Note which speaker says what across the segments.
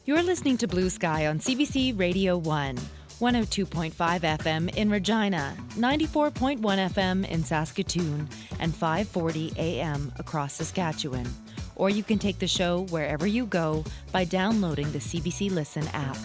Speaker 1: You're listening to Blue Sky on CBC Radio 1, 102.5 FM in Regina, 94.1 FM in Saskatoon, and 540 AM across Saskatchewan. Or you can take the show wherever you go by downloading the CBC Listen app.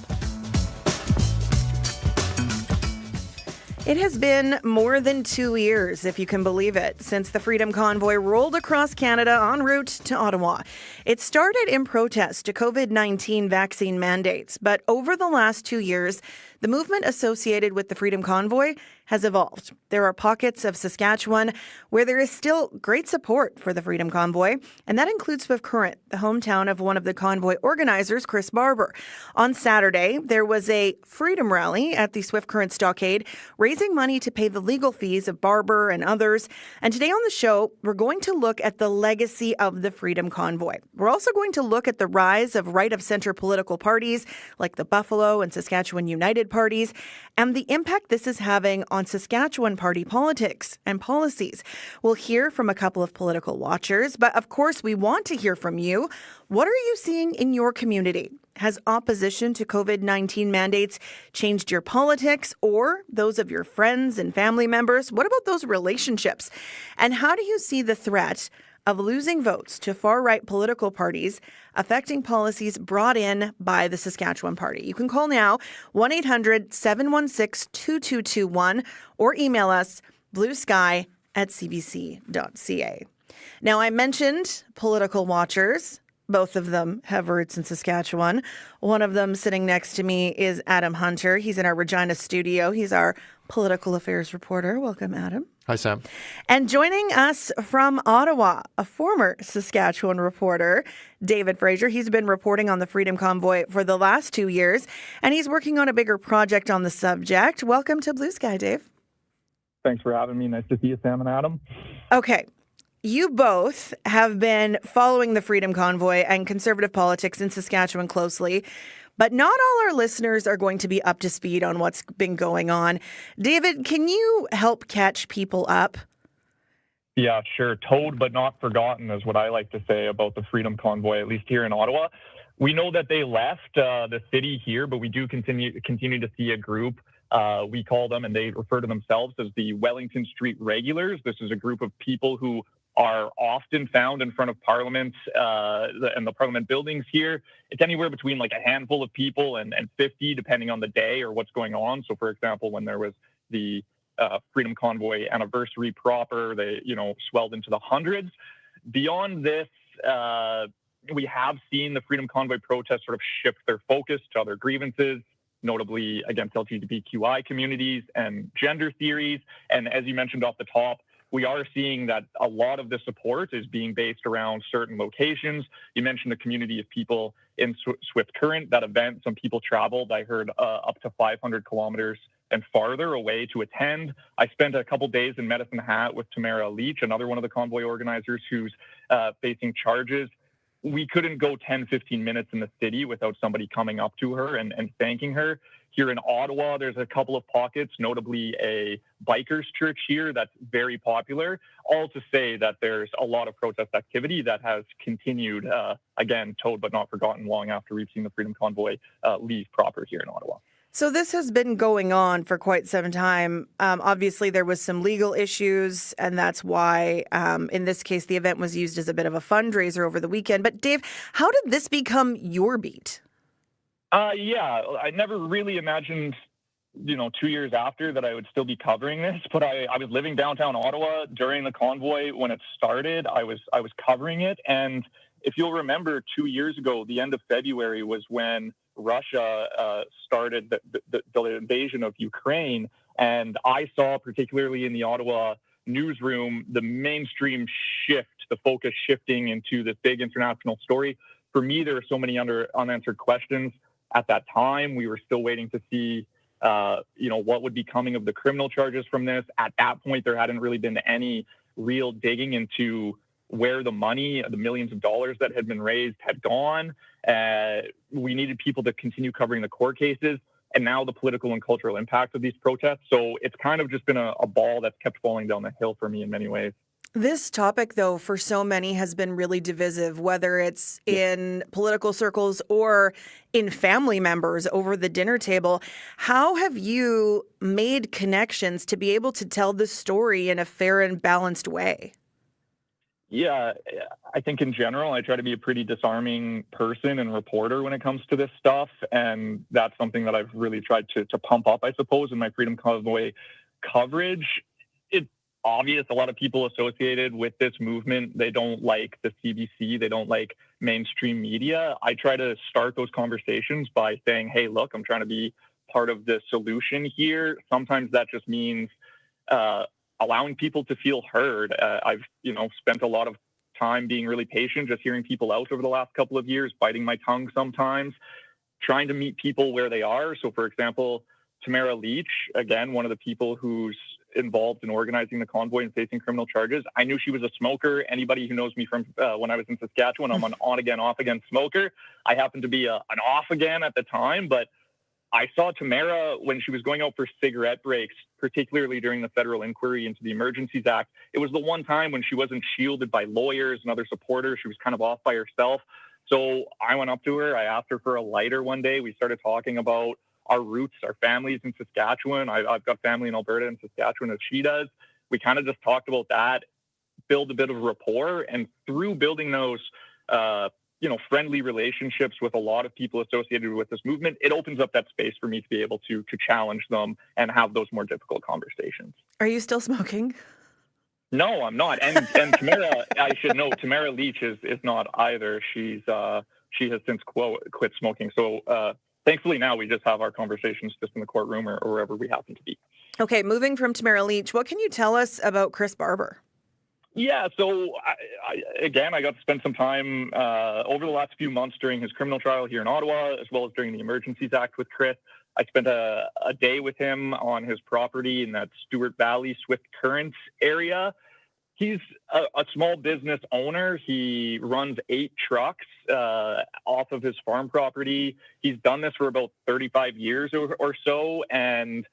Speaker 2: It has been more than 2 years, if you can believe it, since the Freedom Convoy rolled across Canada en route to Ottawa. It started in protest to COVID-19 vaccine mandates, but over the last 2 years, the movement associated with the Freedom Convoy has evolved. There are pockets of Saskatchewan where there is still great support for the Freedom Convoy, and that includes Swift Current, the hometown of one of the convoy organizers, Chris Barber. On Saturday, there was a freedom rally at the Swift Current Stockade, raising money to pay the legal fees of Barber and others. And today on the show, we're going to look at the legacy of the Freedom Convoy. We're also going to look at the rise of right-of-center political parties like the Buffalo and Saskatchewan United Parties and the impact this is having on Saskatchewan party politics and policies. We'll hear from a couple of political watchers, but of course we want to hear from you. What are you seeing in your community? Has opposition to COVID-19 mandates changed your politics or those of your friends and family members? What about those relationships? And how do you see the threat of losing votes to far-right political parties affecting policies brought in by the Saskatchewan Party? You can call now, 1-800-716-2221, or email us, bluesky@cbc.ca. Now, I mentioned political watchers. Both of them have roots in Saskatchewan. One of them sitting next to me is Adam Hunter. He's in our Regina studio. He's our political affairs reporter. Welcome, Adam.
Speaker 3: Hi, Sam.
Speaker 2: And joining us from Ottawa, a former Saskatchewan reporter, David Fraser. He's been reporting on the Freedom Convoy for the last 2 years, and he's working on a bigger project on the subject. Welcome to Blue Sky, Dave.
Speaker 4: Thanks for having me. Nice to see you, Sam and Adam.
Speaker 2: Okay. You both have been following the Freedom Convoy and conservative politics in Saskatchewan closely, but not all our listeners are going to be up to speed on what's been going on. David, can you help catch people up?
Speaker 4: Yeah, sure. Told but not forgotten is what I like to say about the Freedom Convoy, at least here in Ottawa. We know that they left the city here, but we do continue to see a group. We call them, and they refer to themselves as the Wellington Street Regulars. This is a group of people who are often found in front of Parliament and the Parliament buildings here. It's anywhere between like a handful of people and 50, depending on the day or what's going on. So, for example, when there was the Freedom Convoy anniversary proper, they swelled into the hundreds. Beyond this, we have seen the Freedom Convoy protests sort of shift their focus to other grievances, notably against LGBTQI communities and gender theories. And as you mentioned off the top, we are seeing that a lot of the support is being based around certain locations. You mentioned the community of people in Swift Current. That event, some people traveled, I heard, up to 500 kilometers and farther away to attend. I spent a couple days in Medicine Hat with Tamara Leach, another one of the convoy organizers who's facing charges. We couldn't go 10, 15 minutes in the city without somebody coming up to her and thanking her. Here in Ottawa, there's a couple of pockets, notably a bikers church here that's very popular. All to say that there's a lot of protest activity that has continued, again, told but not forgotten, long after we've seen the Freedom Convoy leave proper here in Ottawa.
Speaker 2: So this has been going on for quite some time. Obviously, there was some legal issues, and that's why, in this case, the event was used as a bit of a fundraiser over the weekend. But Dave, how did this become your beat?
Speaker 4: Yeah, I never really imagined, 2 years after that I would still be covering this, but I was living downtown Ottawa during the convoy when it started. I was covering it. And if you'll remember, 2 years ago, the end of February was when Russia started the invasion of Ukraine. And I saw, particularly in the Ottawa newsroom, the mainstream shift, the focus shifting into this big international story. For me, there are so many unanswered questions. At that time, we were still waiting to see, what would be coming of the criminal charges from this. At that point, there hadn't really been any real digging into where the money, the millions of dollars that had been raised, had gone. We needed people to continue covering the court cases, and now the political and cultural impact of these protests. So it's kind of just been a ball that's kept falling down the hill for me in many ways.
Speaker 2: This topic, though, for so many has been really divisive, whether it's in political circles or in family members over the dinner table. How have you made connections to be able to tell the story in a fair and balanced way?
Speaker 4: Yeah, I think in general, I try to be a pretty disarming person and reporter when it comes to this stuff. And that's something that I've really tried to pump up, I suppose, in my Freedom Convoy coverage. It's obvious a lot of people associated with this movement, they don't like the CBC, they don't like mainstream media. I try to start those conversations by saying, hey, look, I'm trying to be part of the solution here. Sometimes that just means uh, allowing people to feel heard. I've, spent a lot of time being really patient, just hearing people out over the last couple of years, biting my tongue sometimes, trying to meet people where they are. So, for example, Tamara Leach, again, one of the people who's involved in organizing the convoy and facing criminal charges. I knew she was a smoker. Anybody who knows me from when I was in Saskatchewan, I'm an on-again, off-again smoker. I happened to be an off-again at the time, but I saw Tamara when she was going out for cigarette breaks, particularly during the federal inquiry into the Emergencies Act. It was the one time when she wasn't shielded by lawyers and other supporters. She was kind of off by herself. So I went up to her. I asked her for a lighter one day. We started talking about our roots, our families in Saskatchewan. I've got family in Alberta and Saskatchewan as she does. We kind of just talked about that, build a bit of rapport. And through building those friendly relationships with a lot of people associated with this movement, it opens up that space for me to be able to challenge them and have those more difficult conversations.
Speaker 2: Are you still smoking?
Speaker 4: No, I'm not. And Tamara, I should know, Tamara Leach is not either. She has since quit smoking. So thankfully now we just have our conversations just in the courtroom or wherever we happen to be.
Speaker 2: Okay, moving from Tamara Leach, what can you tell us about Chris Barber?
Speaker 4: Yeah, so I got to spend some time over the last few months during his criminal trial here in Ottawa, as well as during the Emergencies Act with Chris. I spent a day with him on his property in that Stewart Valley, Swift Current area. He's a small business owner. He runs 8 trucks off of his farm property. He's done this for about 35 years or so, and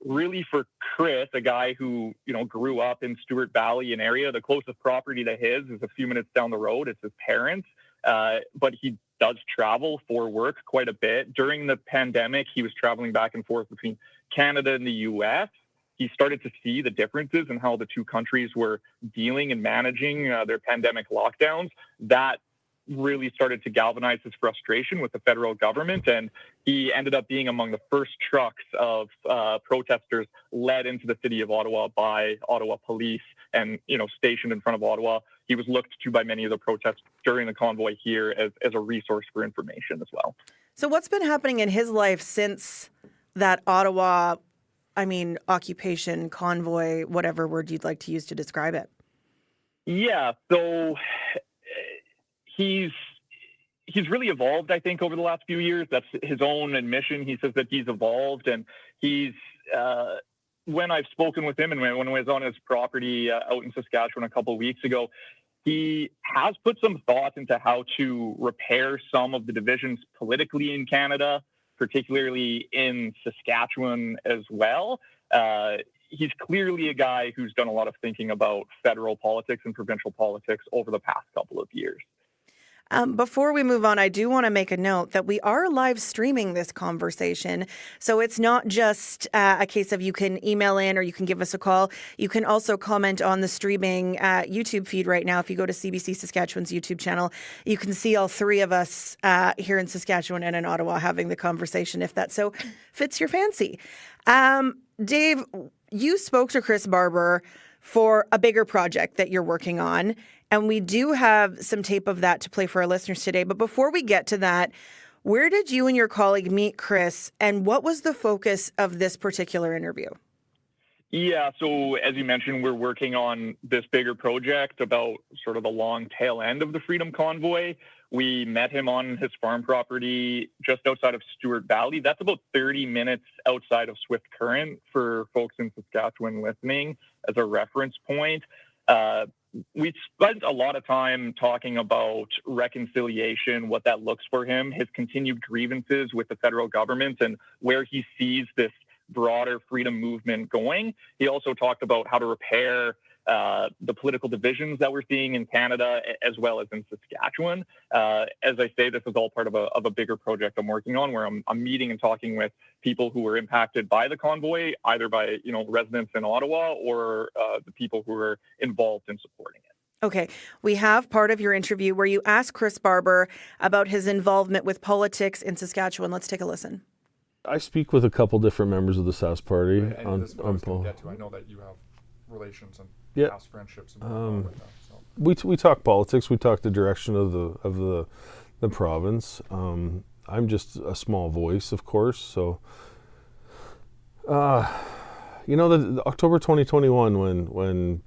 Speaker 4: really for Chris, a guy who, grew up in Stewart Valley, an area, the closest property to his is a few minutes down the road. It's his parents. But he does travel for work quite a bit. During the pandemic, he was traveling back and forth between Canada and the U.S. He started to see the differences in how the two countries were dealing and managing their pandemic lockdowns. That really started to galvanize his frustration with the federal government, and he ended up being among the first trucks of protesters led into the city of Ottawa by Ottawa police and, stationed in front of Ottawa. He was looked to by many of the protests during the convoy here as a resource for information as well.
Speaker 2: So what's been happening in his life since that occupation, convoy, whatever word you'd like to use to describe it?
Speaker 4: Yeah, so he's really evolved, I think, over the last few years. That's his own admission. He says that he's evolved, and he's when I've spoken with him and when I was on his property out in Saskatchewan a couple of weeks ago, he has put some thought into how to repair some of the divisions politically in Canada, particularly in Saskatchewan as well. He's clearly a guy who's done a lot of thinking about federal politics and provincial politics over the past couple of years.
Speaker 2: Before we move on, I do want to make a note that we are live streaming this conversation. So it's not just a case of you can email in or you can give us a call. You can also comment on the streaming YouTube feed right now. If you go to CBC Saskatchewan's YouTube channel, you can see all 3 of us here in Saskatchewan and in Ottawa having the conversation, if that so fits your fancy. Dave, you spoke to Chris Barber for a bigger project that you're working on. And we do have some tape of that to play for our listeners today. But before we get to that, where did you and your colleague meet Chris, and what was the focus of this particular interview?
Speaker 4: Yeah, so as you mentioned, we're working on this bigger project about sort of the long tail end of the Freedom Convoy. We met him on his farm property just outside of Stewart Valley. That's about 30 minutes outside of Swift Current for folks in Saskatchewan listening as a reference point. We spent a lot of time talking about reconciliation, what that looks for him, his continued grievances with the federal government, and where he sees this broader freedom movement going. He also talked about how to repair the political divisions that we're seeing in Canada as well as in Saskatchewan. As I say, this is all part of a bigger project I'm working on, where I'm meeting and talking with people who were impacted by the convoy, either by residents in Ottawa or the people who were involved in supporting it.
Speaker 2: Okay, we have part of your interview where you ask Chris Barber about his involvement with politics in Saskatchewan. Let's take a listen.
Speaker 3: I speak with a couple different members of the Sask Party.
Speaker 5: Right, and this is what I was going to get to. I know that you have relations and past friendships and all like that. So.
Speaker 3: We talk politics. We talk the direction of the province. I'm just a small voice, of course. So, the October 2021 when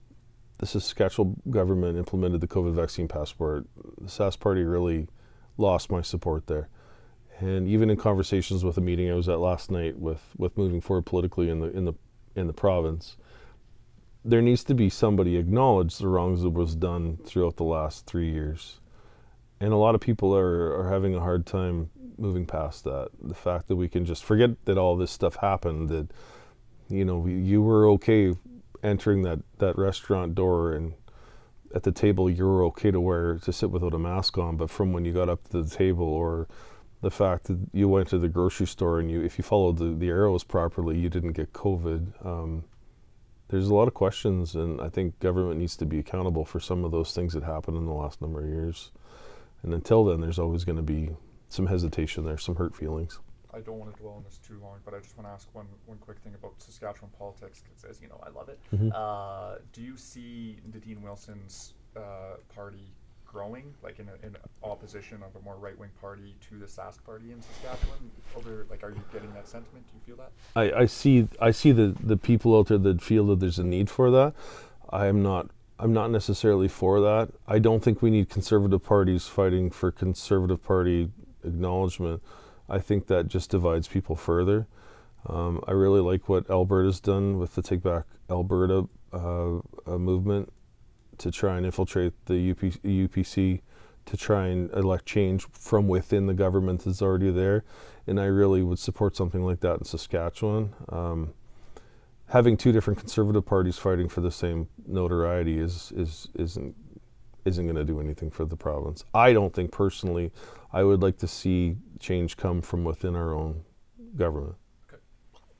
Speaker 3: the Saskatchewan government implemented the COVID vaccine passport, the Sask Party really lost my support there. And even in conversations with a meeting I was at last night with moving forward politically in the province, there needs to be somebody acknowledge the wrongs that was done throughout the last 3 years. And a lot of people are having a hard time moving past that. The fact that we can just forget that all this stuff happened, that you were okay entering that restaurant door, and at the table you were okay to sit without a mask on, but from when you got up to the table, or the fact that you went to the grocery store and if you followed the arrows properly, you didn't get COVID. There's a lot of questions, and I think government needs to be accountable for some of those things that happened in the last number of years. And until then, there's always going to be some hesitation there, some hurt feelings.
Speaker 5: I don't want to dwell on this too long, but I just want to ask one quick thing about Saskatchewan politics, because as you know, I love it.
Speaker 3: Mm-hmm.
Speaker 5: Do you see Nadine Wilson's party growing, like in opposition of a more right-wing party to the Sask Party in Saskatchewan? Are you getting that sentiment? Do you feel that?
Speaker 3: I see the people out there that feel that there's a need for that. I'm not necessarily for that. I don't think we need conservative parties fighting for conservative party acknowledgement. I think that just divides people further. I really like what Alberta's done with the Take Back Alberta movement to try and infiltrate the UPC, to try and elect change from within the government that's already there. And I really would support something like that in Saskatchewan. Having two different conservative parties fighting for the same notoriety isn't going to do anything for the province. I don't think personally. I would like to see change come from within our own government.
Speaker 5: Okay.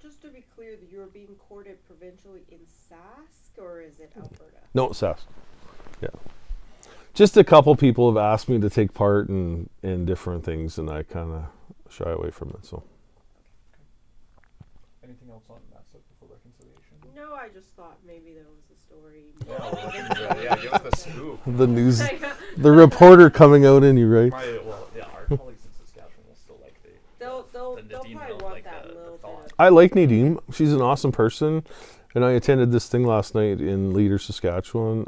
Speaker 6: Just to be clear, you're being courted provincially in Sask, or is it Alberta?
Speaker 3: No, Sask. Yeah. Just a couple people have asked me to take part in different things, and I kind of shy away from it. So.
Speaker 5: Okay. Anything else on that stuff before reconciliation?
Speaker 6: No, I just thought maybe there was a story.
Speaker 5: Yeah, give us the scoop.
Speaker 3: The news, the reporter coming out in you, right?
Speaker 5: Our colleagues in Saskatchewan will still like
Speaker 6: They'll probably want that little bit.
Speaker 3: I like Nadine. She's an awesome person. And I attended this thing last night in Leader, Saskatchewan.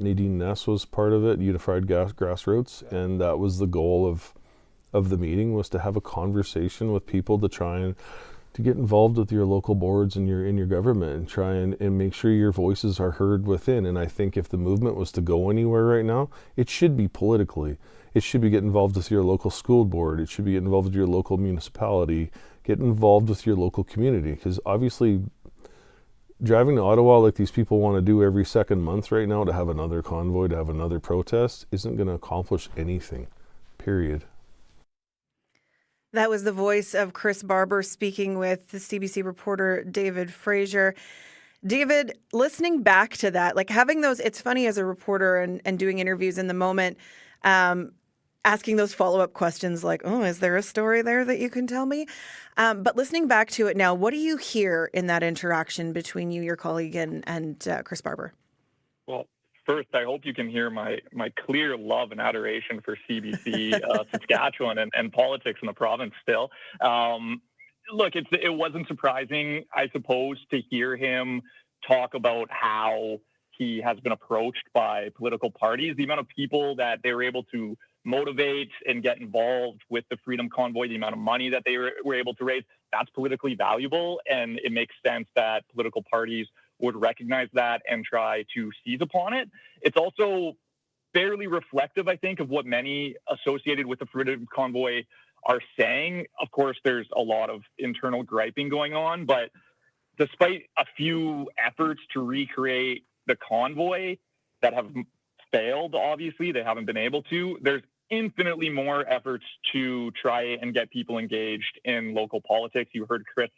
Speaker 3: Nadine Ness was part of it, Unified Grassroots. And that was the goal of the meeting, was to have a conversation with people to try and to get involved with your local boards and in your government, and try and make sure your voices are heard within. And I think if the movement was to go anywhere right now, it should be politically. It should be get involved with your local school board. It should be get involved with your local municipality. Get involved with your local community. Because obviously, driving to Ottawa like these people want to do every second month right now, to have another convoy, to have another protest, isn't going to accomplish anything, period.
Speaker 2: That was the voice of Chris Barber speaking with the CBC reporter David Fraser. David, listening back to that, like having those, it's funny as a reporter and doing interviews in the moment, asking those follow-up questions like, oh, is there a story there that you can tell me? But listening back to it now, what do you hear in that interaction between you, your colleague, and Chris Barber?
Speaker 4: Well, first, I hope you can hear my clear love and adoration for CBC Saskatchewan and politics in the province still. Look, it wasn't surprising, I suppose, to hear him talk about how he has been approached by political parties, the amount of people that they were able to motivate and get involved with the Freedom Convoy, the amount of money that they were able to raise. That's politically valuable, and it makes sense that political parties would recognize that and try to seize upon it. It's also fairly reflective, I think, of what many associated with the Freedom Convoy are saying. Of course, there's a lot of internal griping going on, but despite a few efforts to recreate the convoy that have failed, obviously, they haven't been able to. There's infinitely more efforts to try and get people engaged in local politics. You heard Chris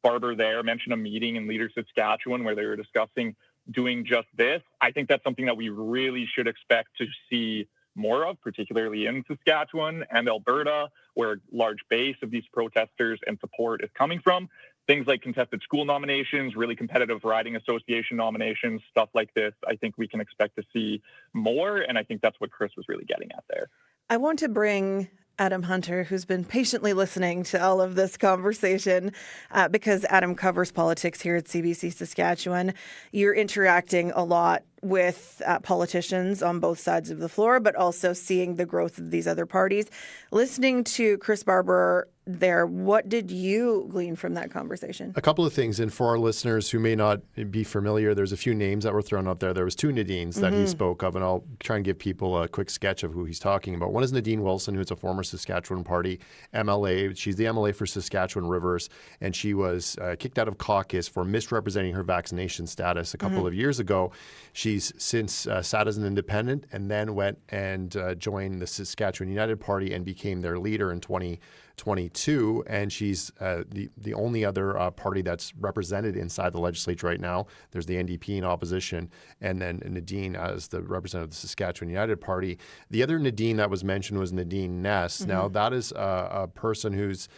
Speaker 4: Barber there mention a meeting in Leader Saskatchewan where they were discussing doing just this. I think that's something that we really should expect to see more of, particularly in Saskatchewan and Alberta, where a large base of these protesters and support is coming from. Things like contested school nominations, really competitive riding association nominations, stuff like this, I think we can expect to see more. And I think that's what Chris was really getting at there.
Speaker 2: I want to bring Adam Hunter, who's been patiently listening to all of this conversation, because Adam covers politics here at CBC Saskatchewan. You're interacting a lot with politicians on both sides of the floor, but also seeing the growth of these other parties. Listening to Chris Barber there, what did you glean from that conversation?
Speaker 7: A couple of things, and for our listeners who may not be familiar, there's a few names that were thrown out there. There was two Nadines that he spoke of, and I'll try and give people a quick sketch of who he's talking about. One is Nadine Wilson, who's a former Saskatchewan Party MLA. She's the MLA for Saskatchewan Rivers, and she was kicked out of caucus for misrepresenting her vaccination status a couple of years ago. She's since sat as an independent and then went and joined the Saskatchewan United Party and became their leader in 2022, and she's the only other party that's represented inside the legislature right now. There's the NDP in opposition, and then Nadine as the representative of the Saskatchewan United Party. The other Nadine that was mentioned was Nadine Ness. Now, that is a person who's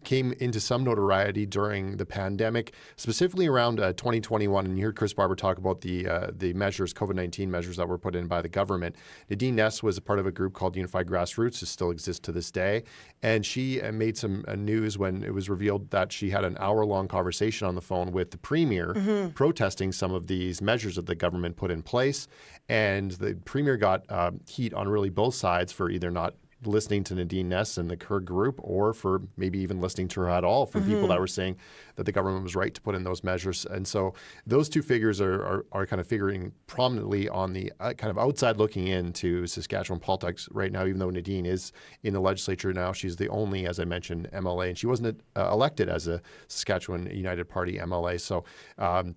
Speaker 7: came into some notoriety during the pandemic, specifically around 2021. And you heard Chris Barber talk about the measures, COVID-19 measures that were put in by the government. Nadine Ness was a part of a group called Unified Grassroots, who still exists to this day. And she made some news when it was revealed that she had an hour-long conversation on the phone with the premier protesting some of these measures that the government put in place. And the premier got heat on really both sides for either not listening to Nadine Ness and her group, or for maybe even listening to her at all, from people that were saying that the government was right to put in those measures. And so those two figures are kind of figuring prominently on the kind of outside looking into Saskatchewan politics right now, even though Nadine is in the legislature now. She's the only, as I mentioned, MLA, and she wasn't elected as a Saskatchewan United Party MLA. So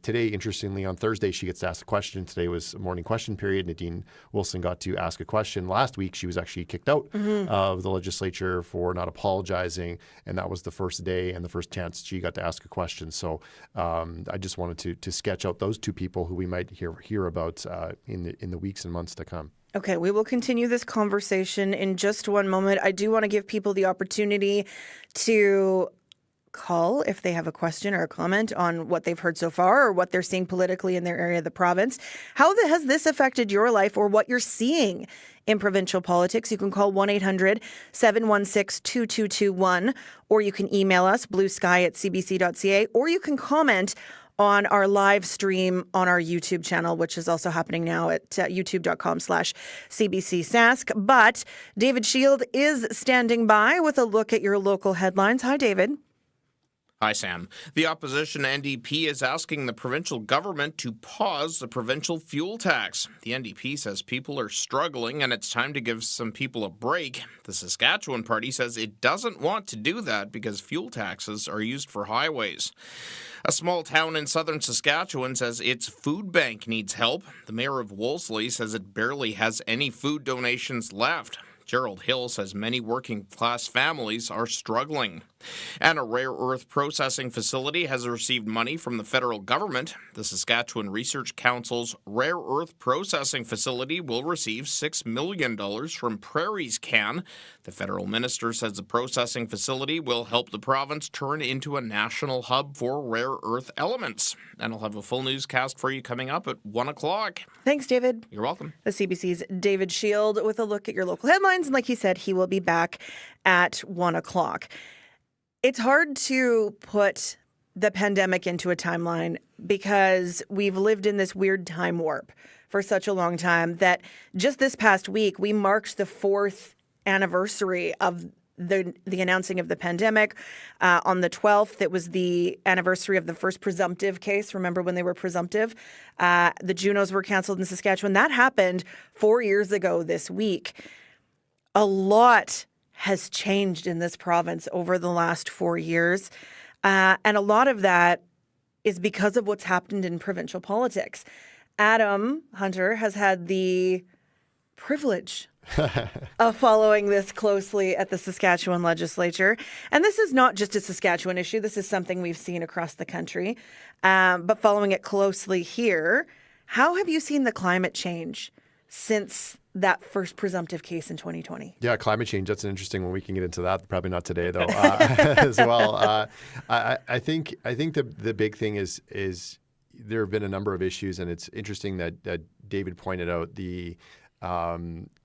Speaker 7: today, interestingly, on Thursday, she gets to ask a question. Today was a morning question period. Nadine Wilson got to ask a question. Last week, she was actually kicked out of the legislature for not apologizing, and that was the first day and the first chance she got to ask a question. So I just wanted to sketch out those two people who we might hear about in the weeks and months to come.
Speaker 2: Okay, we will continue this conversation in just one moment. I do want to give people the opportunity to call if they have a question or a comment on what they've heard so far or what they're seeing politically in their area of the province. How has this affected your life or what you're seeing in provincial politics? You can call 1-800-716-2221, or you can email us, bluesky@cbc.ca, or you can comment on our live stream on our YouTube channel, which is also happening now at youtube.com/CBC-Sask. But David Shield is standing by with a look at your local headlines. Hi, David.
Speaker 8: Hi, Sam. The opposition NDP is asking the provincial government to pause the provincial fuel tax. The NDP says people are struggling and it's time to give some people a break. The Saskatchewan Party says it doesn't want to do that because fuel taxes are used for highways. A small town in southern Saskatchewan says its food bank needs help. The mayor of Wolseley says it barely has any food donations left. Gerald Hill says many working-class families are struggling. And a rare earth processing facility has received money from the federal government. The Saskatchewan Research Council's rare earth processing facility will receive $6 million from Prairie's Can. The federal minister says the processing facility will help the province turn into a national hub for rare earth elements. And I'll have a full newscast for you coming up at 1 o'clock.
Speaker 2: Thanks, David.
Speaker 8: You're welcome.
Speaker 2: The CBC's David Shield with a look at your local headlines. And like he said, he will be back at 1 o'clock. It's hard to put the pandemic into a timeline because we've lived in this weird time warp for such a long time that just this past week, we marked the 4th anniversary of the announcing of the pandemic. On the 12th, it was the anniversary of the first presumptive case. Remember when they were presumptive? The Junos were canceled in Saskatchewan. That happened 4 years ago this week. A lot has changed in this province over the last 4 years. And a lot of that is because of what's happened in provincial politics. Adam Hunter has had the privilege of following this closely at the Saskatchewan legislature. And this is not just a Saskatchewan issue. This is something we've seen across the country. But following it closely here, how have you seen the climate change since that first presumptive case in 2020?
Speaker 7: Yeah, climate change, that's an interesting one. We can get into that. Probably not today, though, as well. I think the big thing is there have been a number of issues, and it's interesting that David pointed out the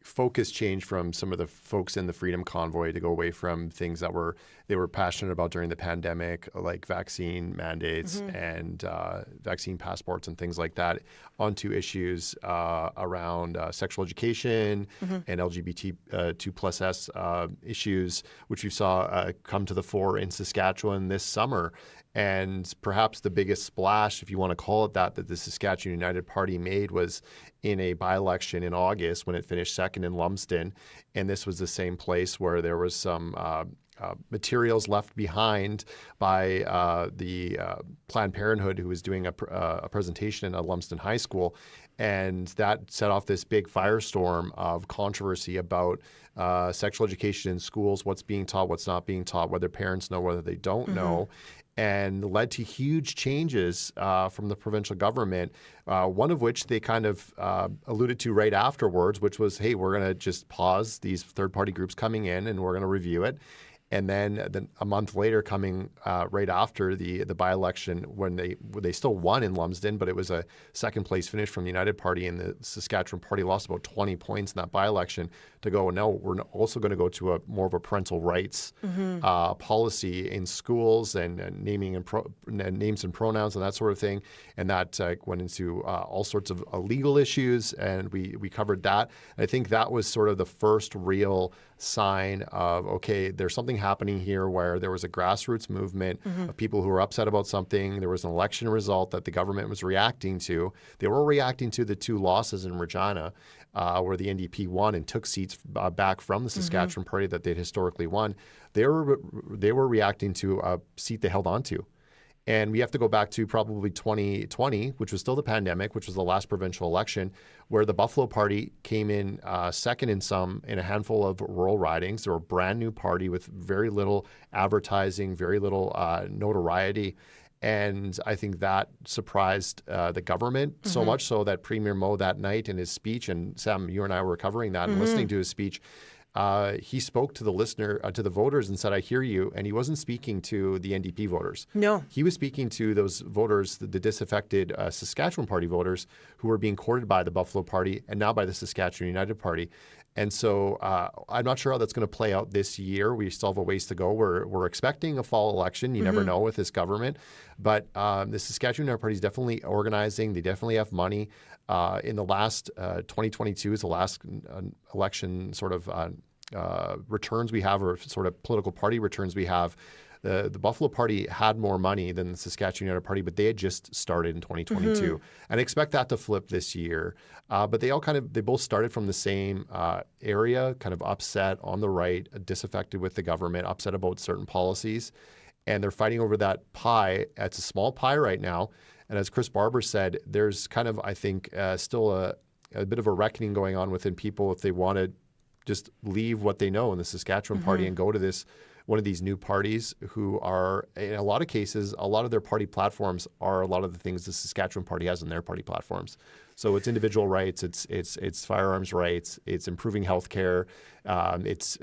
Speaker 7: focus changed from some of the folks in the Freedom Convoy to go away from things that they were passionate about during the pandemic, like vaccine mandates and vaccine passports and things like that, onto issues around sexual education and LGBT2+S issues, which we saw come to the fore in Saskatchewan this summer. And perhaps the biggest splash, if you want to call it that the Saskatchewan United Party made was in a by-election in August when it finished second in Lumsden. And this was the same place where there was some materials left behind by the Planned Parenthood, who was doing a presentation at Lumsden High School. And that set off this big firestorm of controversy about sexual education in schools, what's being taught, what's not being taught, whether parents know, whether they don't know, and led to huge changes from the provincial government, one of which they kind of alluded to right afterwards, which was, hey, we're going to just pause these third-party groups coming in and we're going to review it. And then a month later, coming right after the by-election, when they still won in Lumsden, but it was a second-place finish from the United Party, and the Saskatchewan Party lost about 20 points in that by-election, to go, no, we're also going to go to more of a parental rights policy in schools and naming and names and pronouns and that sort of thing. And that went into all sorts of legal issues, and we covered that. And I think that was sort of the first real sign of, okay, there's something happening here where there was a grassroots movement of people who were upset about something. There was an election result that the government was reacting to. They were reacting to the two losses in Regina, where the NDP won and took seats back from the Saskatchewan Party that they'd historically won. They were reacting to a seat they held on to. And we have to go back to probably 2020, which was still the pandemic, which was the last provincial election, where the Buffalo Party came in second in a handful of rural ridings. They were a brand new party with very little advertising, very little notoriety. And I think that surprised the government so much so that Premier Moe that night in his speech, and Sam, you and I were covering that and listening to his speech, he spoke to the voters and said, I hear you. And he wasn't speaking to the NDP voters. No. He was speaking to those voters, the disaffected Saskatchewan Party voters who were being courted by the Buffalo Party and now by the Saskatchewan United Party. And so I'm not sure how that's going to play out this year. We still have a ways to go. We're expecting a fall election. You never know with this government. But the Saskatchewan United Party is definitely organizing. They definitely have money. In the last 2022 is the last election sort of returns we have, or sort of political party returns we have. The Buffalo Party had more money than the Saskatchewan United Party, but they had just started in 2022. And I expect that to flip this year. But they both started from the same area, kind of upset on the right, disaffected with the government, upset about certain policies. And they're fighting over that pie. It's a small pie right now. And as Chris Barber said, there's kind of, I think, still a bit of a reckoning going on within people if they want to just leave what they know in the Saskatchewan Party and go to one of these new parties who are, in a lot of cases, a lot of their party platforms are a lot of the things the Saskatchewan Party has in their party platforms. So it's individual rights, it's firearms rights, it's improving healthcare, it's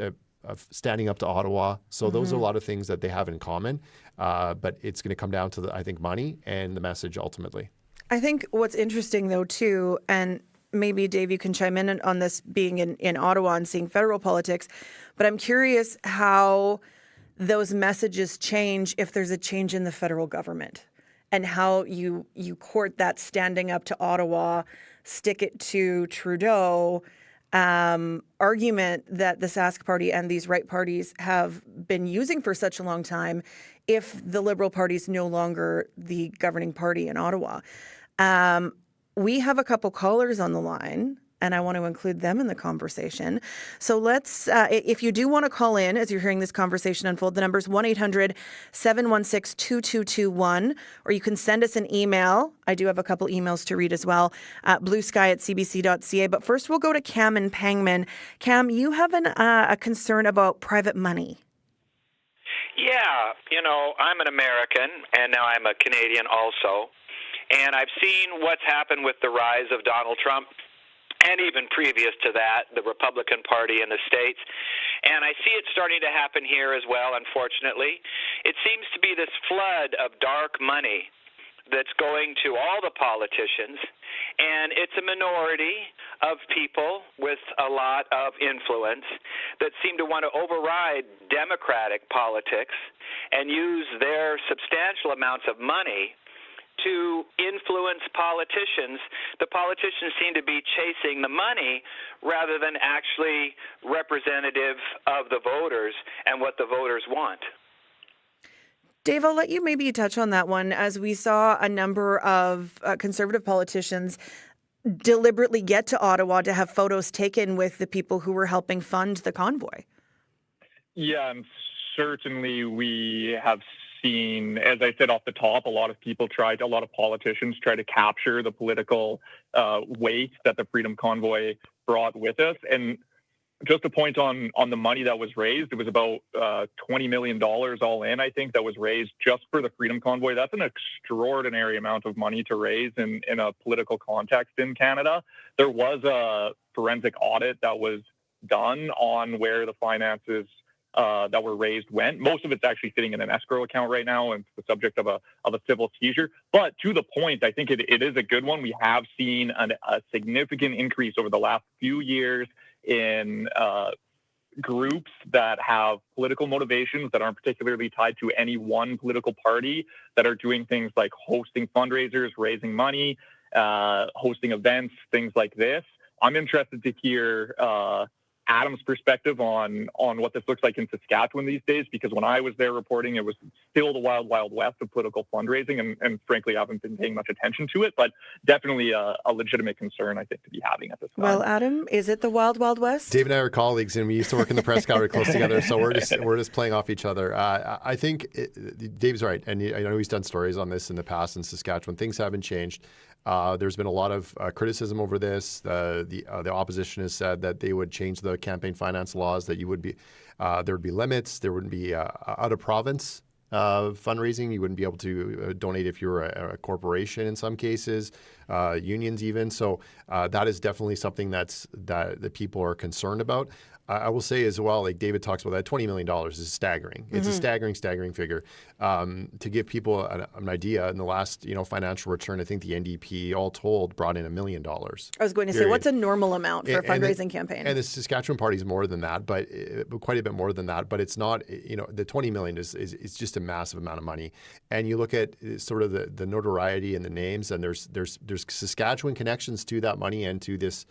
Speaker 7: standing up to Ottawa. So those are a lot of things that they have in common. But it's going to come down to, I think, money and the message ultimately.
Speaker 2: I think what's interesting, though, too, and maybe, Dave, you can chime in on this being in Ottawa and seeing federal politics, but I'm curious how those messages change if there's a change in the federal government, and how you court that standing up to Ottawa, stick it to Trudeau argument that the Sask Party and these right parties have been using for such a long time if the Liberal Party is no longer the governing party in Ottawa. We have a couple callers on the line. and I want to include them in the conversation. So let's, if you do want to call in as you're hearing this conversation unfold, the number is 1-800-716-2221, or you can send us an email. I do have a couple emails to read as well at bluesky@cbc.ca. But first, we'll go to Cam and Pangman. Cam, you have a concern about private money.
Speaker 9: Yeah, I'm an American, and now I'm a Canadian also. And I've seen what's happened with the rise of Donald Trump, and even previous to that, the Republican Party in the States. And I see it starting to happen here as well, unfortunately. It seems to be this flood of dark money that's going to all the politicians, and it's a minority of people with a lot of influence that seem to want to override democratic politics and use their substantial amounts of money to influence politicians. The politicians seem to be chasing the money rather than actually representative of the voters and what the voters want.
Speaker 2: Dave, I'll let you maybe touch on that one, as we saw a number of Conservative politicians deliberately get to Ottawa to have photos taken with the people who were helping fund the convoy.
Speaker 4: Yeah, and certainly we have seen, as I said off the top, a lot of politicians try to capture the political weight that the Freedom Convoy brought with us. And just a point on the money that was raised, it was about $20 million all in, I think, that was raised just for the Freedom Convoy. That's an extraordinary amount of money to raise in a political context in Canada. There was a forensic audit that was done on where the finances that were raised went. Most of it's actually sitting in an escrow account right now and the subject of a civil seizure. But to the point, I think it is a good one. We have seen a significant increase over the last few years in groups that have political motivations that aren't particularly tied to any one political party, that are doing things like hosting fundraisers, raising money, hosting events, things like this. I'm interested to hear Adam's perspective on what this looks like in Saskatchewan these days, because when I was there reporting, it was still the wild, wild west of political fundraising, and frankly, I haven't been paying much attention to it, but definitely a legitimate concern, I think, to be having at this time.
Speaker 2: Well, Adam, is it the wild, wild west?
Speaker 7: Dave and I are colleagues, and we used to work in the press gallery close together, so we're just playing off each other. I think Dave's right, and I know he's done stories on this in the past in Saskatchewan. Things haven't changed. There's been a lot of criticism over this. The opposition has said that they would change the campaign finance laws, that there would be limits. There wouldn't be out of province fundraising. You wouldn't be able to donate if you're a corporation in some cases, unions even. So that is definitely something that people are concerned about. I will say as well, like David talks about, that $20 million is staggering. It's a staggering figure. To give people an idea, in the last financial return, I think the NDP all told brought in $1 million.
Speaker 2: I was going to say, what's a normal amount for a fundraising campaign? And
Speaker 7: the Saskatchewan Party is more than that, but quite a bit more than that. But it's not, the $20 million is just a massive amount of money. And you look at sort of the notoriety and the names, and there's Saskatchewan connections to that money and to this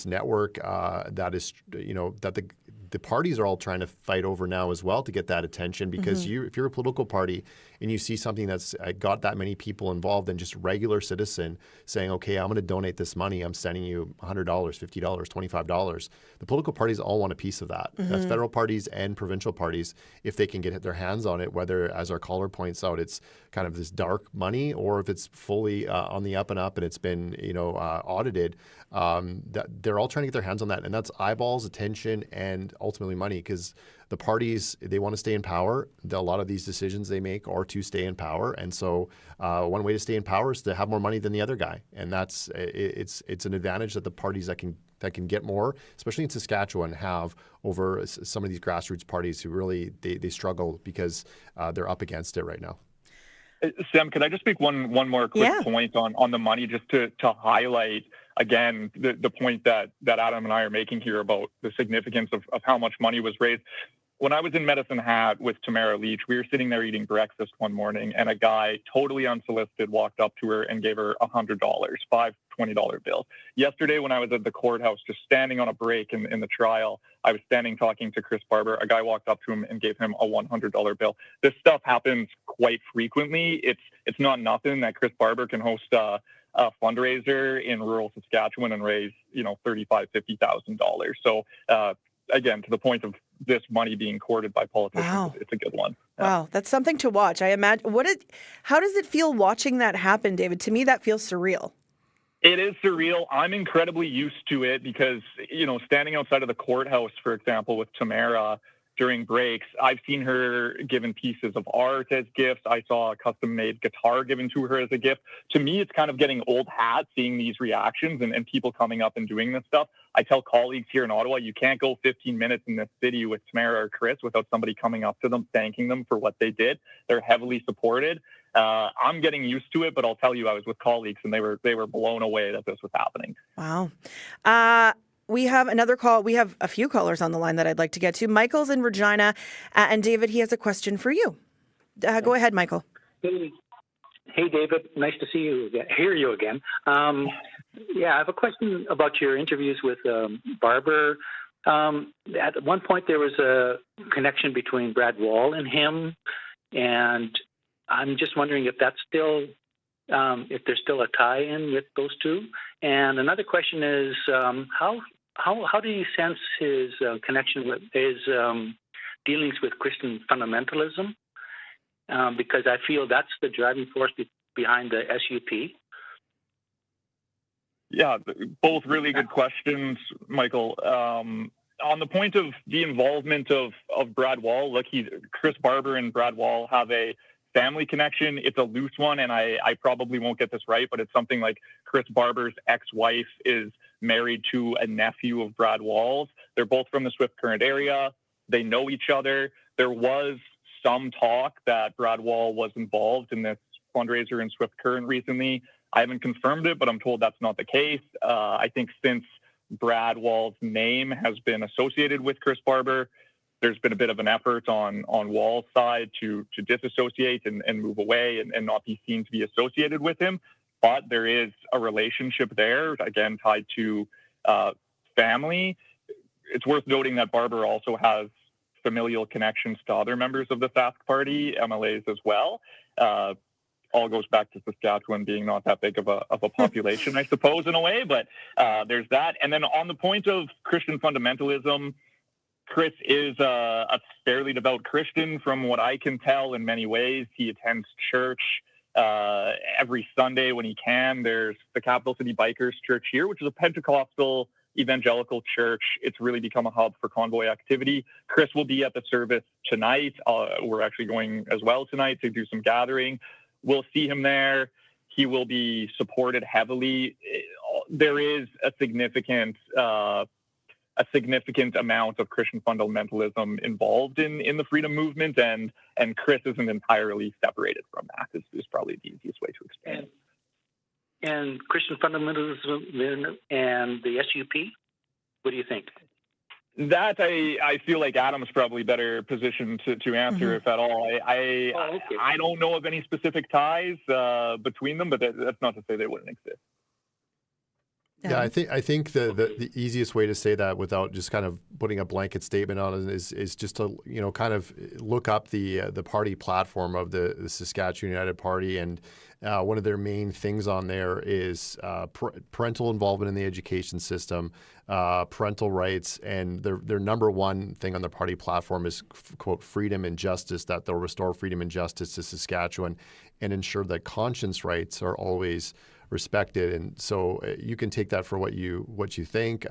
Speaker 7: network that is, that the parties are all trying to fight over now as well to get that attention, because if you're a political party and you see something that's got that many people involved, and just regular citizen saying, okay, I'm going to donate this money, I'm sending you $100, $50, $25. The political parties all want a piece of that. That's federal parties and provincial parties, if they can get their hands on it, whether, as our caller points out, it's kind of this dark money, or if it's fully on the up and up and it's been audited. That they're all trying to get their hands on that, and that's eyeballs, attention, and ultimately money, because the parties, they want to stay in power. A lot of these decisions they make are to stay in power, and so one way to stay in power is to have more money than the other guy, and it's an advantage that the parties that can get more, especially in Saskatchewan, have over some of these grassroots parties who really they struggle because they're up against it right now.
Speaker 4: Sam, could I just make one more quick point on the money, just to highlight again the point that Adam and I are making here about the significance of how much money was raised. When I was in Medicine Hat with Tamara Leach, we were sitting there eating breakfast one morning, and a guy, totally unsolicited, walked up to her and gave her $100, $5 $20 bills. Yesterday, when I was at the courthouse, just standing on a break in the trial, I was standing talking to Chris Barber. A guy walked up to him and gave him a $100 bill. This stuff happens quite frequently. It's not nothing that Chris Barber can host a a fundraiser in rural Saskatchewan and raise, $35,000, $50,000. So again, to the point of this money being courted by politicians,
Speaker 2: Wow.
Speaker 4: it's a good one.
Speaker 2: Wow, that's something to watch. I imagine. How does it feel watching that happen, David? To me, that feels surreal.
Speaker 4: It is surreal. I'm incredibly used to it because, standing outside of the courthouse, for example, with Tamara during breaks, I've seen her given pieces of art as gifts. I saw a custom-made guitar given to her as a gift. To me, it's kind of getting old hat seeing these reactions and people coming up and doing this stuff. I tell colleagues here in Ottawa, you can't go 15 minutes in this city with Tamara or Chris without somebody coming up to them, thanking them for what they did. They're heavily supported. I'm getting used to it, but I'll tell you, I was with colleagues and they were blown away that this was happening.
Speaker 2: Wow. We have another call. We have a few callers on the line that I'd like to get to. Michael's in Regina, and David, he has a question for you. Go ahead, Michael.
Speaker 10: Hey, David. Nice to see you again, hear you again. I have a question about your interviews with Barber. At one point, there was a connection between Brad Wall and him, and I'm just wondering if that's still, if there's still a tie-in with those two. And another question is, how do you sense his connection with his dealings with Christian fundamentalism? Because I feel that's the driving force behind the SUP.
Speaker 4: Yeah, both really good questions, Michael. On the point of the involvement of Brad Wall, look, Chris Barber and Brad Wall have a family connection. It's a loose one, and I probably won't get this right, but it's something like Chris Barber's ex-wife is married to a nephew of Brad Wall's. They're both from the Swift Current area. They know each other. There was some talk that Brad Wall was involved in this fundraiser in Swift Current recently. I haven't confirmed it, but I'm told that's not the case. I think since Brad Wall's name has been associated with Chris Barber, there's been a bit of an effort on Wall's side to disassociate and move away and not be seen to be associated with him. But there is a relationship there, again, tied to family. It's worth noting that Barber also has familial connections to other members of the Sask Party, MLAs as well. All goes back to Saskatchewan being not that big of a population, I suppose, in a way. But there's that. And then on the point of Christian fundamentalism, Chris is a fairly devout Christian from what I can tell in many ways. He attends church every Sunday when he can. There's the Capital City Bikers Church here, which is a Pentecostal evangelical church. It's really become a hub for convoy activity. Chris will be at the service tonight. We're actually going as well tonight to do some gathering. We'll see him there. He will be supported heavily. There is a significant amount of Christian fundamentalism involved in the freedom movement, and Chris isn't entirely separated from that. Is probably the easiest way to explain it.
Speaker 10: And Christian fundamentalism and the SUP, what do you think?
Speaker 4: That I feel like Adam's probably better positioned to answer, if at all. I don't know of any specific ties between them, but that's not to say they wouldn't exist.
Speaker 7: Yeah, I think the easiest way to say that without just kind of putting a blanket statement on it is just to kind of look up the party platform of the Saskatchewan United Party, and one of their main things on there is parental involvement in the education system, parental rights, and their number one thing on their party platform is quote freedom and justice, that they'll restore freedom and justice to Saskatchewan and ensure that conscience rights are always respected. And so you can take that for what you think.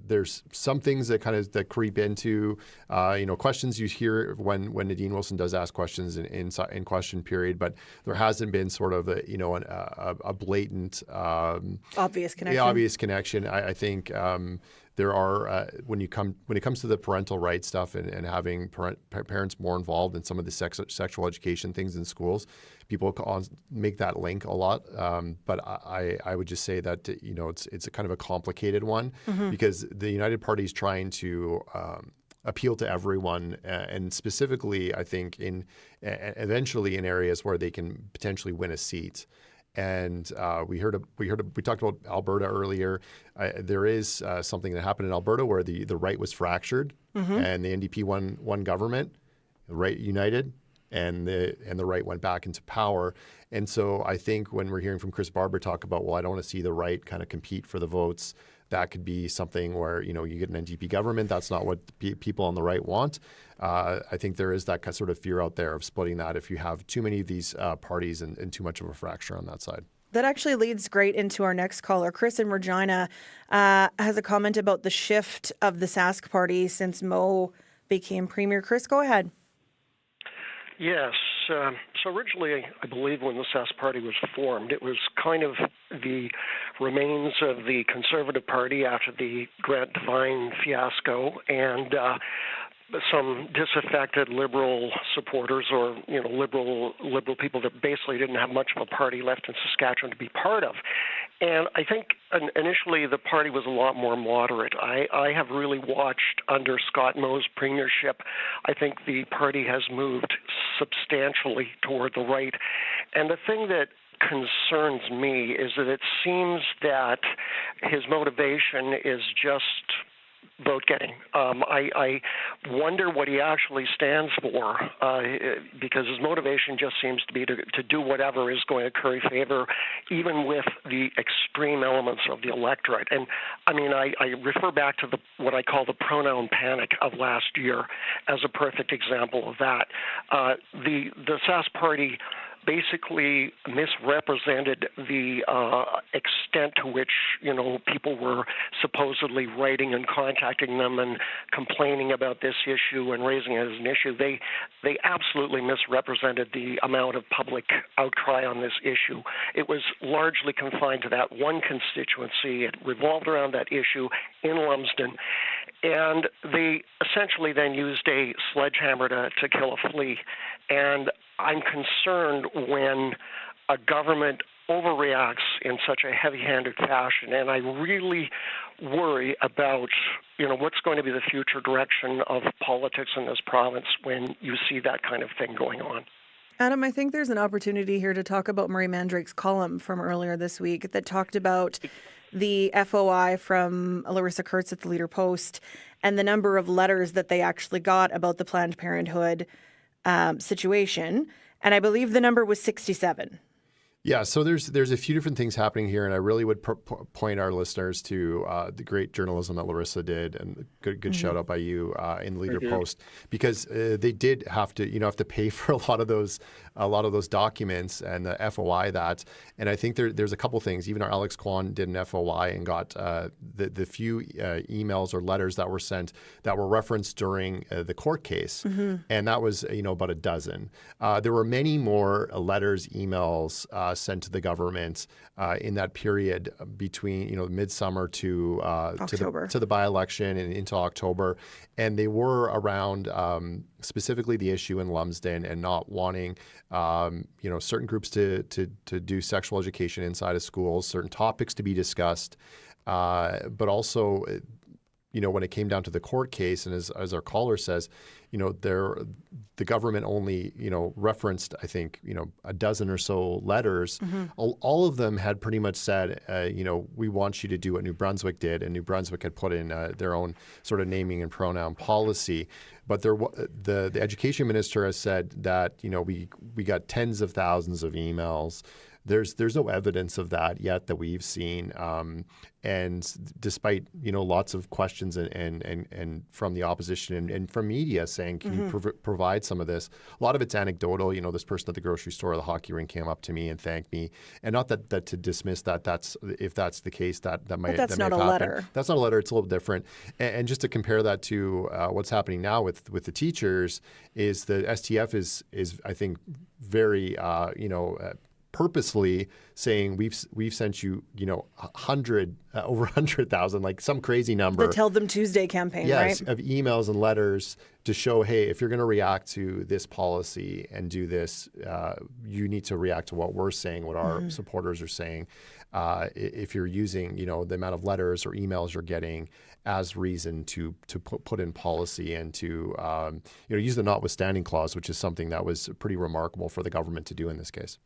Speaker 7: There's some things that creep into questions you hear when Nadine Wilson does ask questions in question period, but there hasn't been sort of a blatant
Speaker 2: obvious connection.
Speaker 7: The obvious connection. I think there are when it comes to the parental rights stuff and having parents more involved in some of the sexual education things in schools, people make that link a lot. But I would just say that it's a kind of a complicated one because the United Party is trying to appeal to everyone, and specifically, I think eventually in areas where they can potentially win a seat. And we talked about Alberta earlier. There is something that happened in Alberta where the right was fractured, and the NDP won government. The right united, and the right went back into power. And so I think when we're hearing from Chris Barber talk about, well, I don't want to see the right kind of compete for the votes, that could be something where, you get an NDP government. That's not what people on the right want. I think there is that sort of fear out there of splitting that if you have too many of these parties and too much of a fracture on that side.
Speaker 2: That actually leads great into our next caller. Chris in Regina has a comment about the shift of the Sask party since Mo became premier. Chris, go ahead.
Speaker 11: Yes. So originally, I believe when the Sask Party was formed, it was kind of the remains of the Conservative Party after the Grant Devine fiasco, and some disaffected Liberal supporters, or Liberal people that basically didn't have much of a party left in Saskatchewan to be part of. And I think initially the party was a lot more moderate. I have really watched under Scott Moe's premiership. I think the party has moved substantially toward the right. And the thing that concerns me is that it seems that his motivation is just vote getting. I wonder what he actually stands for, because his motivation just seems to be to do whatever is going to curry favor, even with the extreme elements of the electorate. And I mean, I refer back to what I call the pronoun panic of last year as a perfect example of that. The Sask Party basically misrepresented the extent to which, people were supposedly writing and contacting them and complaining about this issue and raising it as an issue. They absolutely misrepresented the amount of public outcry on this issue. It was largely confined to that one constituency. It revolved around that issue in Lumsden. And they essentially then used a sledgehammer to kill a flea. And I'm concerned when a government overreacts in such a heavy-handed fashion, and I really worry about, what's going to be the future direction of politics in this province when you see that kind of thing going on.
Speaker 2: Adam, I think there's an opportunity here to talk about Murray Mandrake's column from earlier this week that talked about the FOI from Larissa Kurtz at the Leader Post and the number of letters that they actually got about the Planned Parenthood situation. And I believe the number was 67.
Speaker 7: Yeah, so there's a few different things happening here, and I really would point our listeners to the great journalism that Larissa did, and good shout out by you in the Leader Post, because they did have to pay for a lot of those documents and the FOI that, and I think there's a couple things. Even our Alex Kwan did an FOI and got the few emails or letters that were sent that were referenced during the court case, and that was about a dozen. There were many more letters, emails sent to the government in that period between midsummer to October, to the by-election and into October, and they were around specifically the issue in Lumsden and not wanting certain groups to do sexual education inside of schools, certain topics to be discussed, but also when it came down to the court case, and as our caller says, the government only, referenced, I think, a dozen or so letters. All of them had pretty much said, we want you to do what New Brunswick did, and New Brunswick had put in their own sort of naming and pronoun policy. But the education minister has said that, we got tens of thousands of emails. There's no evidence of that yet that we've seen, and despite lots of questions and from the opposition and from media saying, can you provide some of this? A lot of it's anecdotal. This person at the grocery store or the hockey rink came up to me and thanked me, and not that to dismiss that. If that's the case, that might. But
Speaker 2: that's
Speaker 7: not
Speaker 2: a letter.
Speaker 7: That's not a letter. It's a little different. And just to compare that to what's happening now with the teachers, is the STF is I think very purposely saying we've sent you over 100,000, like some crazy number.
Speaker 2: The Tell Them Tuesday campaign,
Speaker 7: yes,
Speaker 2: right?
Speaker 7: Of emails and letters to show, hey, if you're going to react to this policy and do this, you need to react to what we're saying, what our supporters are saying. If you're using the amount of letters or emails you're getting as reason to put in policy and to use the notwithstanding clause, which is something that was pretty remarkable for the government to do in this case.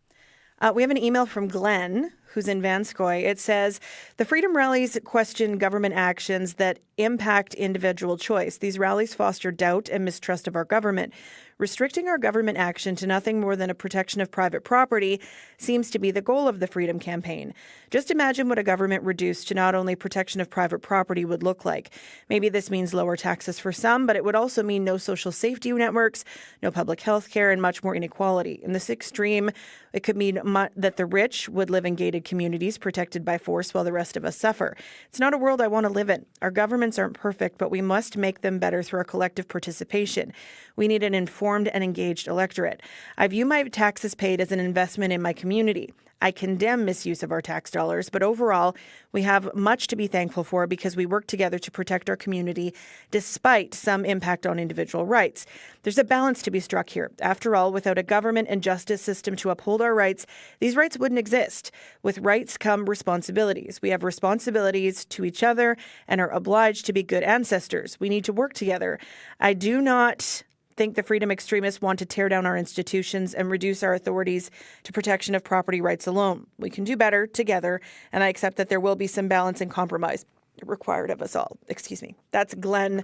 Speaker 2: We have an email from Glenn, who's in Vanscoy. It says, the freedom rallies question government actions that impact individual choice. These rallies foster doubt and mistrust of our government. Restricting our government action to nothing more than a protection of private property seems to be the goal of the Freedom Campaign. Just imagine what a government reduced to not only protection of private property would look like. Maybe this means lower taxes for some, but it would also mean no social safety networks, no public health care, and much more inequality. In this extreme, it could mean that the rich would live in gated communities protected by force while the rest of us suffer. It's not a world I want to live in. Our governments aren't perfect, but we must make them better through our collective participation. We need an informed and engaged electorate. I view my taxes paid as an investment in my community. I condemn misuse of our tax dollars, but overall, we have much to be thankful for because we work together to protect our community despite some impact on individual rights. There's a balance to be struck here. After all, without a government and justice system to uphold our rights, these rights wouldn't exist. With rights come responsibilities. We have responsibilities to each other and are obliged to be good ancestors. We need to work together. I do not think the freedom extremists want to tear down our institutions and reduce our authorities to protection of property rights alone. We can do better together, and I accept that there will be some balance and compromise required of us all. Excuse me. That's Glenn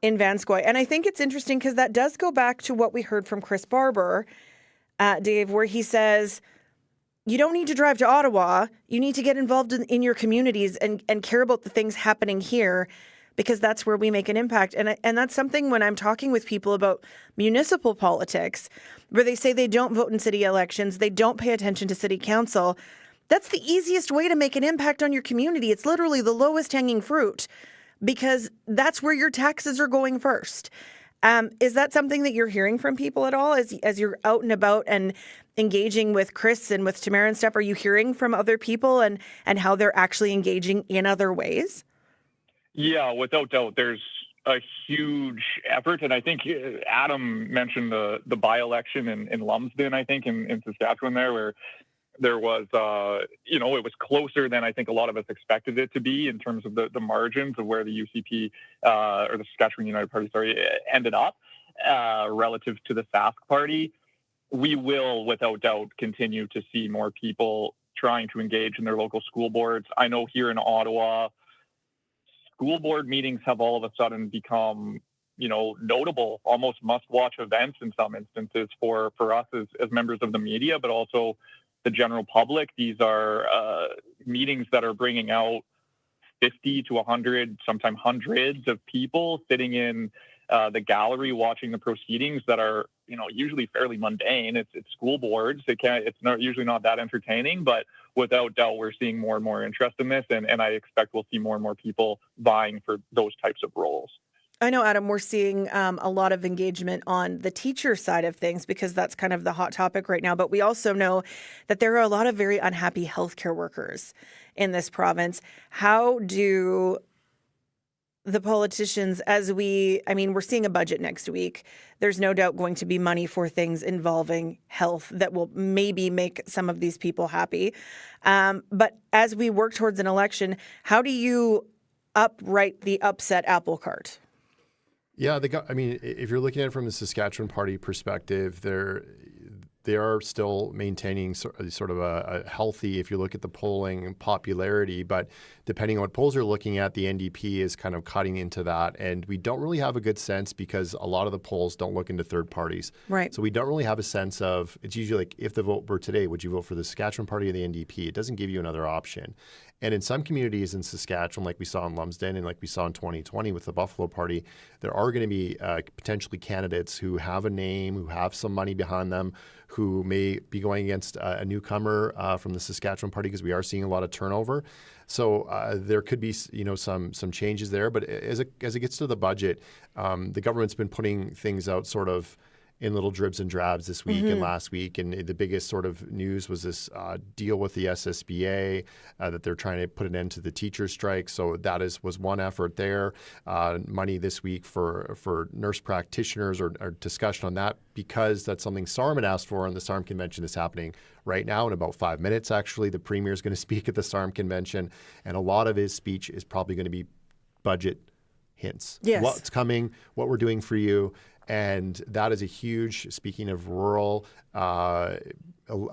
Speaker 2: in Vanscoy. And I think it's interesting because that does go back to what we heard from Chris Barber, Dave, where he says, you don't need to drive to Ottawa. You need to get involved in your communities and care about the things happening here, because that's where we make an impact. And that's something when I'm talking with people about municipal politics, where they say they don't vote in city elections, they don't pay attention to city council. That's the easiest way to make an impact on your community. It's literally the lowest hanging fruit because that's where your taxes are going first. Is that something that you're hearing from people at all as you're out and about and engaging with Chris and with Tamara and stuff? Are you hearing from other people and how they're actually engaging in other ways?
Speaker 4: Yeah, without doubt, there's a huge effort. And I think Adam mentioned the by-election in Lumsden, I think, in Saskatchewan where there was, it was closer than I think a lot of us expected it to be in terms of the margins of where the UCP or the Saskatchewan United Party, ended up relative to the Sask Party. We will, without doubt, continue to see more people trying to engage in their local school boards. I know here in Ottawa, school board meetings have all of a sudden become, notable, almost must-watch events in some instances for us as members of the media, but also the general public. These are meetings that are bringing out 50 to 100, sometimes hundreds of people sitting in the gallery watching the proceedings that are, usually fairly mundane. It's school boards. It's usually not that entertaining, but without doubt, we're seeing more and more interest in this, and I expect we'll see more and more people vying for those types of roles.
Speaker 2: I know, Adam, we're seeing a lot of engagement on the teacher side of things because that's kind of the hot topic right now. But we also know that there are a lot of very unhappy healthcare workers in this province. How do the politicians, we're seeing a budget next week. There's no doubt going to be money for things involving health that will maybe make some of these people happy. But as we work towards an election, how do you upright the upset apple cart?
Speaker 7: Yeah, if you're looking at it from the Saskatchewan Party perspective, they are still maintaining sort of a healthy, if you look at the polling, popularity. But depending on what polls you're looking at, the NDP is kind of cutting into that. And we don't really have a good sense because a lot of the polls don't look into third parties.
Speaker 2: Right.
Speaker 7: So we don't really have a sense of, it's usually like, if the vote were today, would you vote for the Saskatchewan Party or the NDP? It doesn't give you another option. And in some communities in Saskatchewan, like we saw in Lumsden and like we saw in 2020 with the Buffalo Party, there are going to be potentially candidates who have a name, who have some money behind them, who may be going against a newcomer from the Saskatchewan Party because we are seeing a lot of turnover. So there could be some changes there. But as it gets to the budget, the government's been putting things out sort of in little dribs and drabs this week and last week. And the biggest sort of news was this deal with the SSBA that they're trying to put an end to the teacher strike. So that was one effort there. Money this week for nurse practitioners or discussion on that because that's something SARM had asked for, and the SARM convention is happening right now in about 5 minutes, actually. The Premier is going to speak at the SARM convention, and a lot of his speech is probably going to be budget hints.
Speaker 2: Yes.
Speaker 7: What's coming, what we're doing for you. And that is a huge, speaking of rural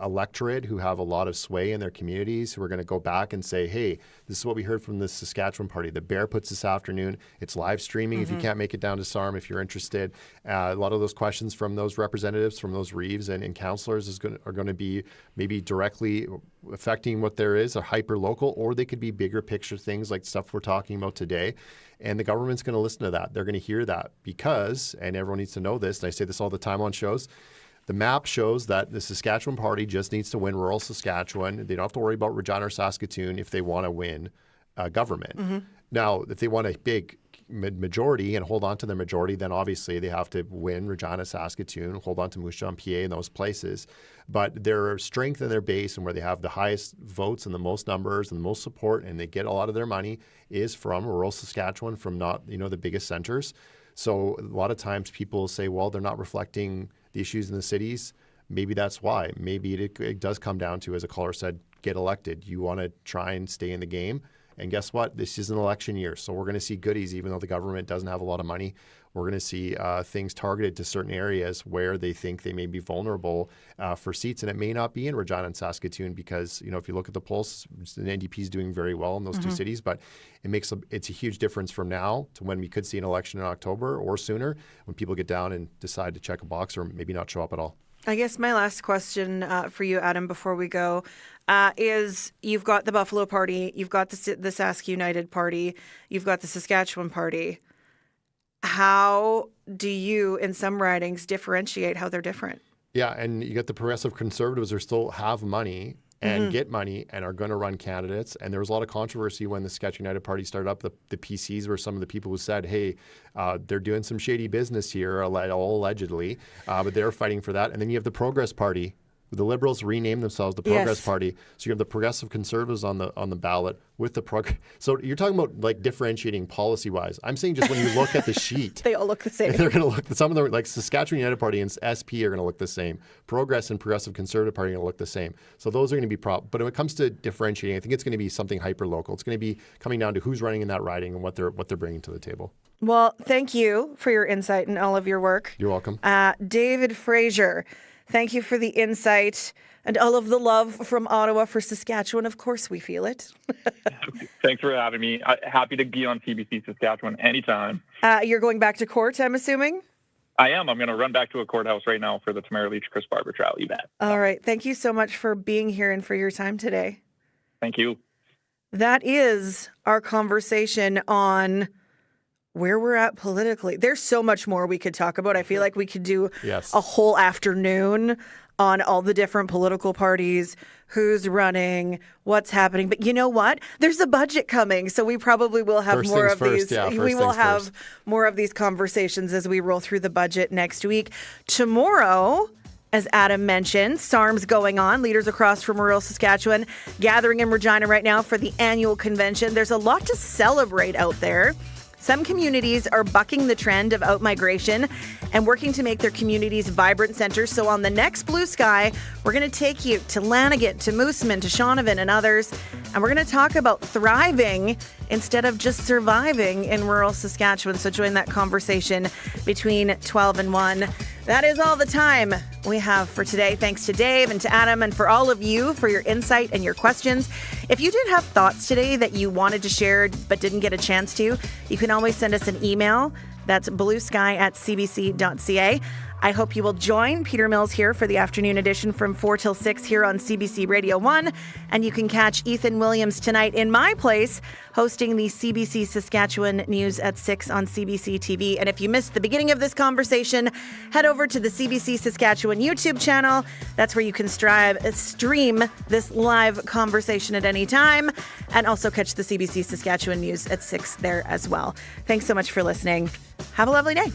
Speaker 7: electorate who have a lot of sway in their communities, who are going to go back and say, hey, this is what we heard from the Saskatchewan Party. The Bear puts this afternoon. It's live streaming. If you can't make it down to SARM, if you're interested. A lot of those questions from those representatives, from those reeves and councillors are going to be maybe directly affecting what there is, a hyper-local, or they could be bigger picture things like stuff we're talking about today. And the government's going to listen to that. They're going to hear that because, and everyone needs to know this, and I say this all the time on shows, the map shows that the Saskatchewan Party just needs to win rural Saskatchewan. They don't have to worry about Regina or Saskatoon if they want to win government. Now, if they want a big majority and hold on to their majority, then obviously they have to win Regina, Saskatoon, hold on to Moose Jaw, PA, and those places. But their strength in their base and where they have the highest votes and the most numbers and the most support, and they get a lot of their money, is from rural Saskatchewan, from not the biggest centers. So a lot of times people say, well, they're not reflecting the issues in the cities. Maybe that's why. Maybe it does come down to, as a caller said, get elected. You want to try and stay in the game. And guess what? This is an election year. So we're going to see goodies, even though the government doesn't have a lot of money. We're going to see things targeted to certain areas where they think they may be vulnerable for seats. And it may not be in Regina and Saskatoon because, if you look at the polls, the NDP is doing very well in those two cities. But it's a huge difference from now to when we could see an election in October or sooner, when people get down and decide to check a box or maybe not show up at all.
Speaker 2: I guess my last question for you, Adam, before we go, is you've got the Buffalo Party, you've got the Sask United Party, you've got the Saskatchewan Party. How do you, in some ridings, differentiate how they're different? Yeah, and you got the progressive conservatives who still have money and get money and are going to run candidates. And there was a lot of controversy when the Saskatchewan United Party started up. The PCs were some of the people who said, hey, they're doing some shady business here, all allegedly, but they're fighting for that. And then you have the Progress Party. The Liberals renamed themselves the Progress Party. So you have the progressive conservatives on the ballot with the So you're talking about like differentiating policy-wise. I'm saying just when you look at the sheet. They all look the same. They're going to look, some of them, like Saskatchewan United Party and SP are going to look the same. Progress and Progressive Conservative Party are going to look the same. So those are going to be but when it comes to differentiating, I think it's going to be something hyper-local. It's going to be coming down to who's running in that riding and what they're bringing to the table. Well, thank you for your insight and all of your work. You're welcome. David Fraser, thank you for the insight and all of the love from Ottawa for Saskatchewan. Of course, we feel it.
Speaker 4: Thanks for having me. Happy to be on CBC Saskatchewan anytime.
Speaker 2: You're going back to court, I'm assuming?
Speaker 4: I am. I'm going to run back to a courthouse right now for the Tamara Leach Chris Barber trial. You bet. All
Speaker 2: right. Thank you so much for being here and for your time today.
Speaker 4: Thank you.
Speaker 2: That is our conversation on where we're at politically. There's so much more we could talk about. I feel like we could do a whole afternoon on all the different political parties, who's running, what's happening. But you know what? There's a budget coming, so we probably will have more of these. We will have more of these conversations as we roll through the budget next week. Tomorrow, as Adam mentioned, SARM's going on. Leaders across from rural Saskatchewan gathering in Regina right now for the annual convention. There's a lot to celebrate out there. Some communities are bucking the trend of out-migration and working to make their communities vibrant centers. So on the next Blue Sky, we're going to take you to Lanigan, to Moosomin, to Shaunavon and others. And we're going to talk about thriving instead of just surviving in rural Saskatchewan. So join that conversation between 12 and 1. That is all the time we have for today. Thanks to Dave and to Adam and for all of you for your insight and your questions. If you did have thoughts today that you wanted to share but didn't get a chance to, you can always send us an email. That's bluesky@cbc.ca. I hope you will join Peter Mills here for the afternoon edition from 4 till 6 here on CBC Radio 1. And you can catch Ethan Williams tonight in my place, hosting the CBC Saskatchewan News at 6 on CBC TV. And if you missed the beginning of this conversation, head over to the CBC Saskatchewan YouTube channel. That's where you can stream this live conversation at any time, and also catch the CBC Saskatchewan News at 6 there as well. Thanks so much for listening. Have a lovely day.